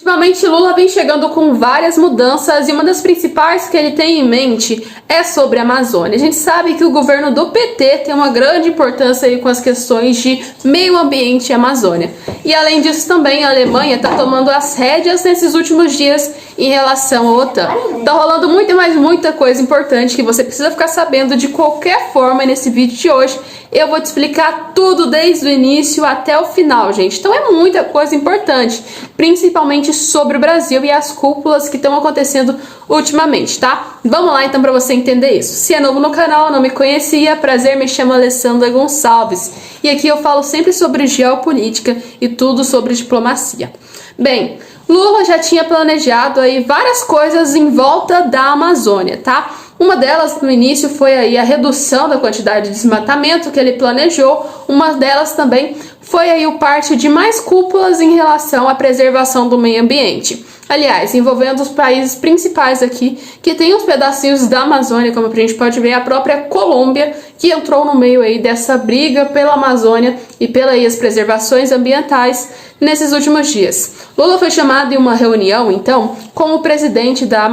Ultimamente, Lula vem chegando com várias mudanças e uma das principais que ele tem em mente é sobre a Amazônia. A gente sabe que o governo do PT tem uma grande importância aí com as questões de meio ambiente e Amazônia. E além disso também a Alemanha está tomando as rédeas nesses últimos dias em relação à OTAN. Tá rolando muita coisa importante que você precisa ficar sabendo de qualquer forma nesse vídeo de hoje. Eu vou te explicar tudo desde o início até o final, gente. Então é muita coisa importante, principalmente sobre o Brasil e as cúpulas que estão acontecendo ultimamente, tá? Vamos lá então para você entender isso. Se é novo no canal, não me conhecia, prazer, me chamo Alessandra Gonçalves. E aqui eu falo sempre sobre geopolítica e tudo sobre diplomacia. Bem, Lula já tinha planejado aí várias coisas em volta da Amazônia, tá? Uma delas, no início, foi aí a redução da quantidade de desmatamento que ele planejou. Uma delas também foi aí o parte de mais cúpulas em relação à preservação do meio ambiente. Aliás, envolvendo os países principais aqui, que tem uns pedacinhos da Amazônia, como a gente pode ver, a própria Colômbia, que entrou no meio aí dessa briga pela Amazônia e pelas preservações ambientais nesses últimos dias. Lula foi chamado em uma reunião, então, com o presidente da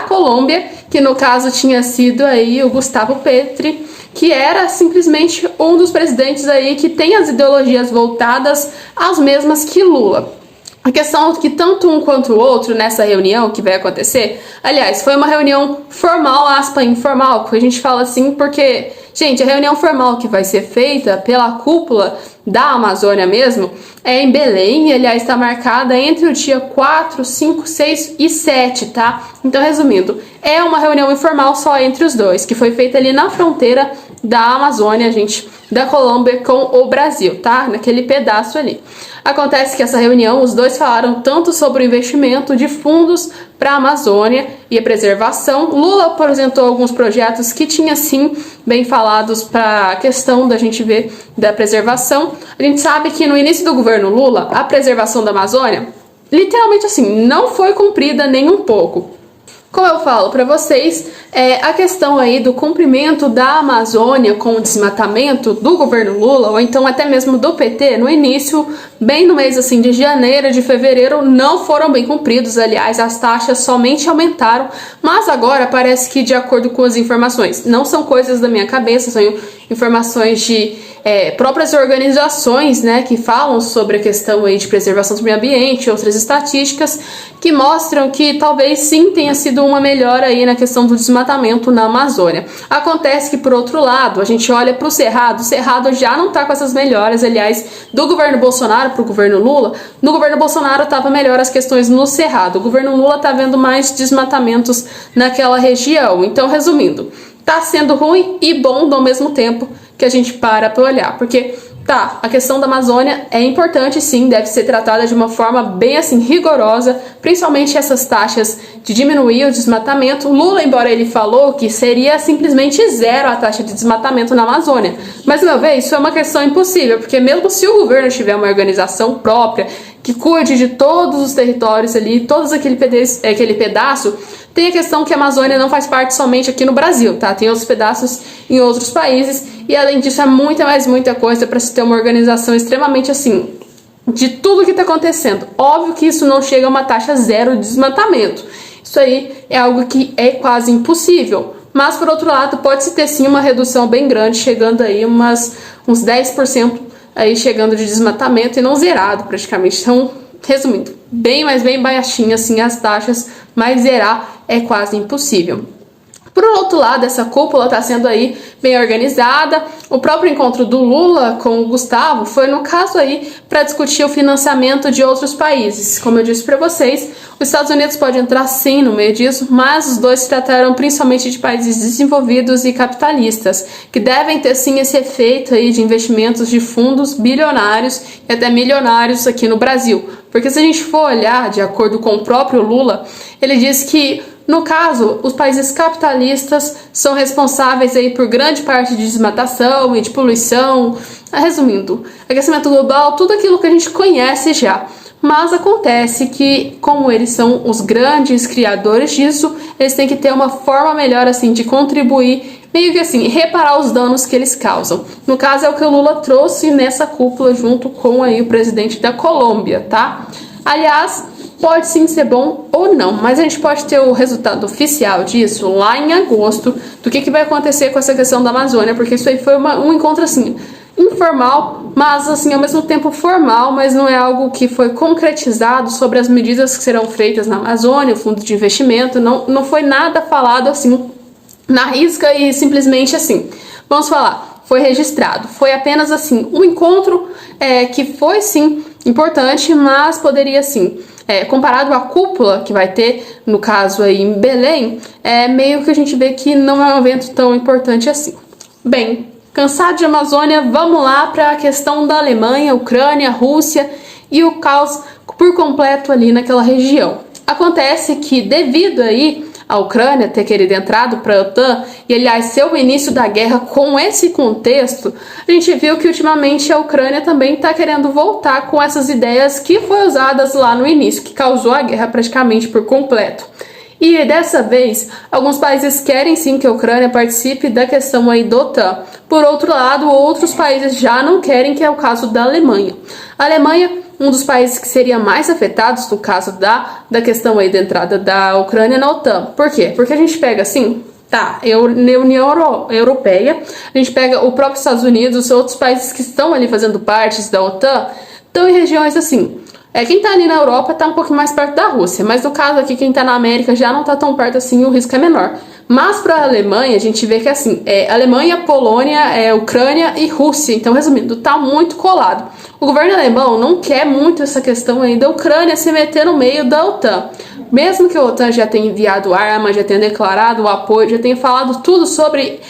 Colômbia, que no caso tinha sido aí o Gustavo Petro, que era simplesmente um dos presidentes aí que tem as ideologias voltadas às mesmas que Lula. A questão é que tanto um quanto o outro nessa reunião que vai acontecer, aliás, foi uma reunião formal, aspa, informal, que a gente fala assim porque, gente, a reunião formal que vai ser feita pela cúpula da Amazônia mesmo é em Belém, e aliás está marcada entre o dia 4, 5, 6 e 7, tá? Então, resumindo, é uma reunião informal só entre os dois, que foi feita ali na fronteira da Amazônia, gente, da Colômbia com o Brasil, tá? Naquele pedaço ali. Acontece que essa reunião, os dois falaram tanto sobre o investimento de fundos para a Amazônia e a preservação. Lula apresentou alguns projetos que tinha sim bem falados para a questão da gente ver da preservação. A gente sabe que no início do governo Lula, a preservação da Amazônia, literalmente assim, não foi cumprida nem um pouco. Como eu falo para vocês, a questão aí do cumprimento da Amazônia com o desmatamento do governo Lula, ou então até mesmo do PT, no início, bem no mês assim de janeiro, de fevereiro, não foram bem cumpridos. Aliás, as taxas somente aumentaram, mas agora parece que de acordo com as informações, não são coisas da minha cabeça, são informações de próprias organizações, né, que falam sobre a questão aí de preservação do meio ambiente, outras estatísticas que mostram que talvez sim tenha sido uma melhora aí na questão do desmatamento na Amazônia. Acontece que, por outro lado, a gente olha para o Cerrado já não está com essas melhoras, aliás, do governo Bolsonaro para o governo Lula. No governo Bolsonaro estava melhor as questões no Cerrado, o governo Lula está vendo mais desmatamentos naquela região. Então, resumindo, tá sendo ruim e bom ao mesmo tempo que a gente para olhar, porque tá, a questão da Amazônia é importante sim, deve ser tratada de uma forma bem assim rigorosa, principalmente essas taxas de diminuir o desmatamento. Lula, embora ele falou que seria simplesmente zero a taxa de desmatamento na Amazônia, mas meu ver, isso é uma questão impossível, porque mesmo se o governo tiver uma organização própria que cuide de todos os territórios ali, todos aquele pedaço, tem a questão que a Amazônia não faz parte somente aqui no Brasil, tá? Tem outros pedaços em outros países e além disso é muita coisa para se ter uma organização extremamente assim, de tudo que está acontecendo. Óbvio que isso não chega a uma taxa zero de desmatamento. Isso aí é algo que é quase impossível. Mas por outro lado, pode-se ter sim uma redução bem grande, chegando aí uns 10% aí chegando de desmatamento e não zerado praticamente. Então, resumindo, bem baixinho assim as taxas, mas zerar é quase impossível. Por outro lado, essa cúpula está sendo aí bem organizada. O próprio encontro do Lula com o Gustavo foi, no caso aí, para discutir o financiamento de outros países. Como eu disse para vocês, os Estados Unidos pode entrar sim no meio disso, mas os dois se trataram principalmente de países desenvolvidos e capitalistas, que devem ter sim esse efeito aí de investimentos de fundos bilionários e até milionários aqui no Brasil. Porque se a gente for olhar, de acordo com o próprio Lula, ele diz que no caso, os países capitalistas são responsáveis aí por grande parte de desmatação e de poluição. Resumindo, aquecimento global, tudo aquilo que a gente conhece já. Mas acontece que, como eles são os grandes criadores disso, eles têm que ter uma forma melhor assim de contribuir, meio que assim, reparar os danos que eles causam. No caso, é o que o Lula trouxe nessa cúpula junto com aí o presidente da Colômbia, tá? Aliás, pode sim ser bom ou não, mas a gente pode ter o resultado oficial disso lá em agosto, do que vai acontecer com essa questão da Amazônia, porque isso aí foi um encontro assim, informal, mas assim, ao mesmo tempo formal, mas não é algo que foi concretizado sobre as medidas que serão feitas na Amazônia, o fundo de investimento, não foi nada falado assim, na risca e simplesmente assim, vamos falar, foi registrado, foi apenas assim, um encontro que foi sim importante, mas poderia sim, comparado à cúpula que vai ter, no caso aí em Belém, meio que a gente vê que não é um evento tão importante assim. Bem, cansado de Amazônia, vamos lá para a questão da Alemanha, Ucrânia, Rússia e o caos por completo ali naquela região. Acontece que devido aí a Ucrânia ter querido entrado para a OTAN e, aliás, ser o início da guerra com esse contexto, a gente viu que ultimamente a Ucrânia também está querendo voltar com essas ideias que foram usadas lá no início, que causou a guerra praticamente por completo. E dessa vez, alguns países querem sim que a Ucrânia participe da questão aí da OTAN. Por outro lado, outros países já não querem, que é o caso da Alemanha. A Alemanha, um dos países que seria mais afetados no caso da questão aí da entrada da Ucrânia na OTAN. Por quê? Porque a gente pega assim, na União Europeia, a gente pega o próprio Estados Unidos, outros países que estão ali fazendo parte da OTAN, estão em regiões assim. Quem tá ali na Europa tá um pouco mais perto da Rússia, mas no caso aqui, quem tá na América já não tá tão perto assim, o risco é menor. Mas para a Alemanha, a gente vê que assim, Alemanha, Polônia, Ucrânia e Rússia, então resumindo, tá muito colado. O governo alemão não quer muito essa questão aí da Ucrânia se meter no meio da OTAN. Mesmo que a OTAN já tenha enviado armas, já tenha declarado o apoio, já tenha falado tudo sobre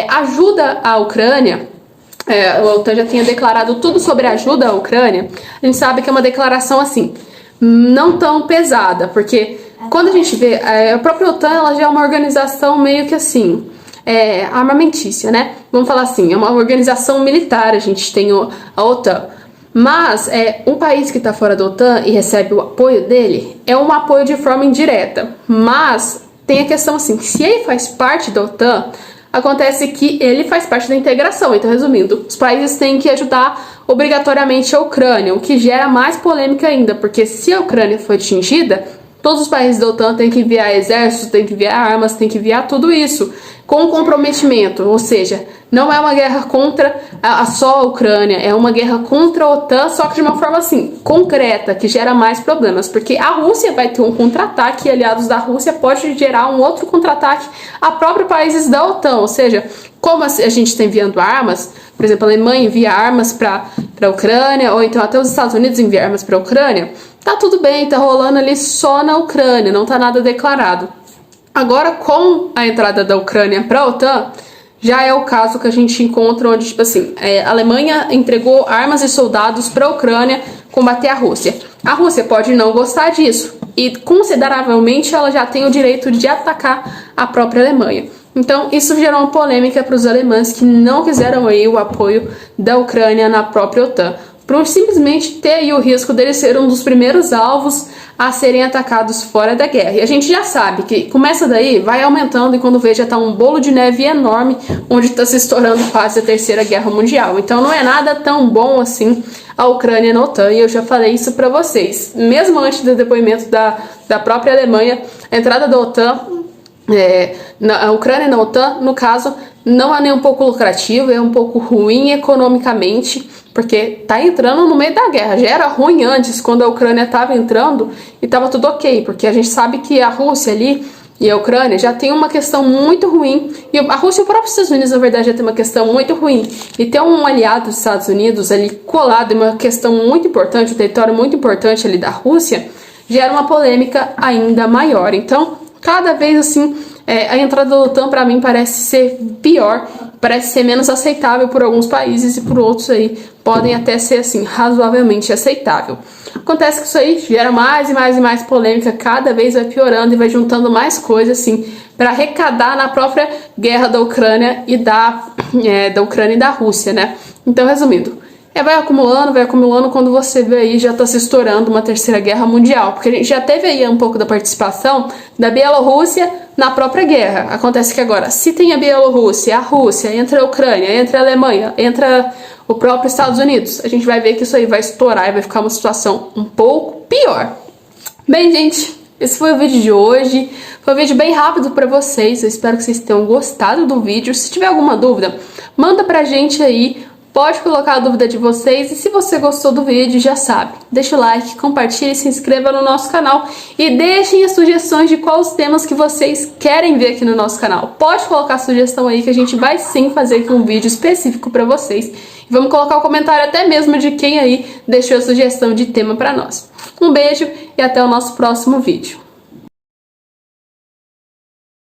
ajuda à Ucrânia, a OTAN já tinha declarado tudo sobre a ajuda à Ucrânia, a gente sabe que é uma declaração assim, não tão pesada, porque quando a gente vê, a própria OTAN ela já é uma organização meio que assim, armamentícia, né? Vamos falar assim, é uma organização militar, a gente tem a OTAN. Mas um país que está fora da OTAN e recebe o apoio dele, é um apoio de forma indireta. Mas tem a questão assim, se ele faz parte da OTAN, acontece que ele faz parte da integração. Então, resumindo, os países têm que ajudar obrigatoriamente a Ucrânia, o que gera mais polêmica ainda, porque se a Ucrânia for atingida, todos os países da OTAN têm que enviar exércitos, têm que enviar armas, têm que enviar tudo isso com comprometimento, ou seja, não é uma guerra contra só a Ucrânia, é uma guerra contra a OTAN, só que de uma forma assim, concreta, que gera mais problemas, porque a Rússia vai ter um contra-ataque e aliados da Rússia pode gerar um outro contra-ataque a próprios países da OTAN, ou seja, como a gente está enviando armas, por exemplo, a Alemanha envia armas para a Ucrânia, ou então até os Estados Unidos enviam armas para a Ucrânia, tá tudo bem, tá rolando ali só na Ucrânia, não tá nada declarado. Agora, com a entrada da Ucrânia para a OTAN, já é o caso que a gente encontra onde, tipo assim, a Alemanha entregou armas e soldados para a Ucrânia combater a Rússia. A Rússia pode não gostar disso e, consideravelmente, ela já tem o direito de atacar a própria Alemanha. Então, isso gerou uma polêmica para os alemães que não quiseram aí o apoio da Ucrânia na própria OTAN, por simplesmente ter aí o risco deles ser um dos primeiros alvos a serem atacados fora da guerra. E a gente já sabe que começa daí, vai aumentando e quando vê já tá um bolo de neve enorme, onde está se estourando quase a Terceira Guerra Mundial. Então não é nada tão bom assim a Ucrânia na OTAN, e eu já falei isso para vocês. Mesmo antes do depoimento da própria Alemanha, a entrada da OTAN, a Ucrânia na OTAN, no caso, não é nem um pouco lucrativo, é um pouco ruim economicamente, porque tá entrando no meio da guerra. Já era ruim antes, quando a Ucrânia estava entrando e estava tudo ok, porque a gente sabe que a Rússia ali e a Ucrânia já tem uma questão muito ruim, e a Rússia e o próprio Estados Unidos, na verdade, já tem uma questão muito ruim, e ter um aliado dos Estados Unidos ali colado em uma questão muito importante, um território muito importante ali da Rússia, gera uma polêmica ainda maior. Então, cada vez assim, a entrada da OTAN para mim parece ser pior, parece ser menos aceitável por alguns países e por outros aí podem até ser assim razoavelmente aceitável. Acontece que isso aí gera mais e mais e mais polêmica, cada vez vai piorando e vai juntando mais coisas assim para arrecadar na própria guerra da Ucrânia e da Ucrânia e da Rússia, né? Então, resumindo, vai acumulando, quando você vê aí já está se estourando uma Terceira Guerra Mundial, porque a gente já teve aí um pouco da participação da Bielorrússia na própria guerra. Acontece que agora, se tem a Bielorrússia, a Rússia, entra a Ucrânia, entra a Alemanha, entra o próprio Estados Unidos. A gente vai ver que isso aí vai estourar e vai ficar uma situação um pouco pior. Bem, gente, esse foi o vídeo de hoje. Foi um vídeo bem rápido para vocês. Eu espero que vocês tenham gostado do vídeo. Se tiver alguma dúvida, manda pra gente aí. Pode colocar a dúvida de vocês. E se você gostou do vídeo, já sabe, deixa o like, compartilhe, se inscreva no nosso canal e deixem as sugestões de quais os temas que vocês querem ver aqui no nosso canal. Pode colocar a sugestão aí que a gente vai sim fazer aqui um vídeo específico para vocês. E vamos colocar o comentário até mesmo de quem aí deixou a sugestão de tema para nós. Um beijo e até o nosso próximo vídeo.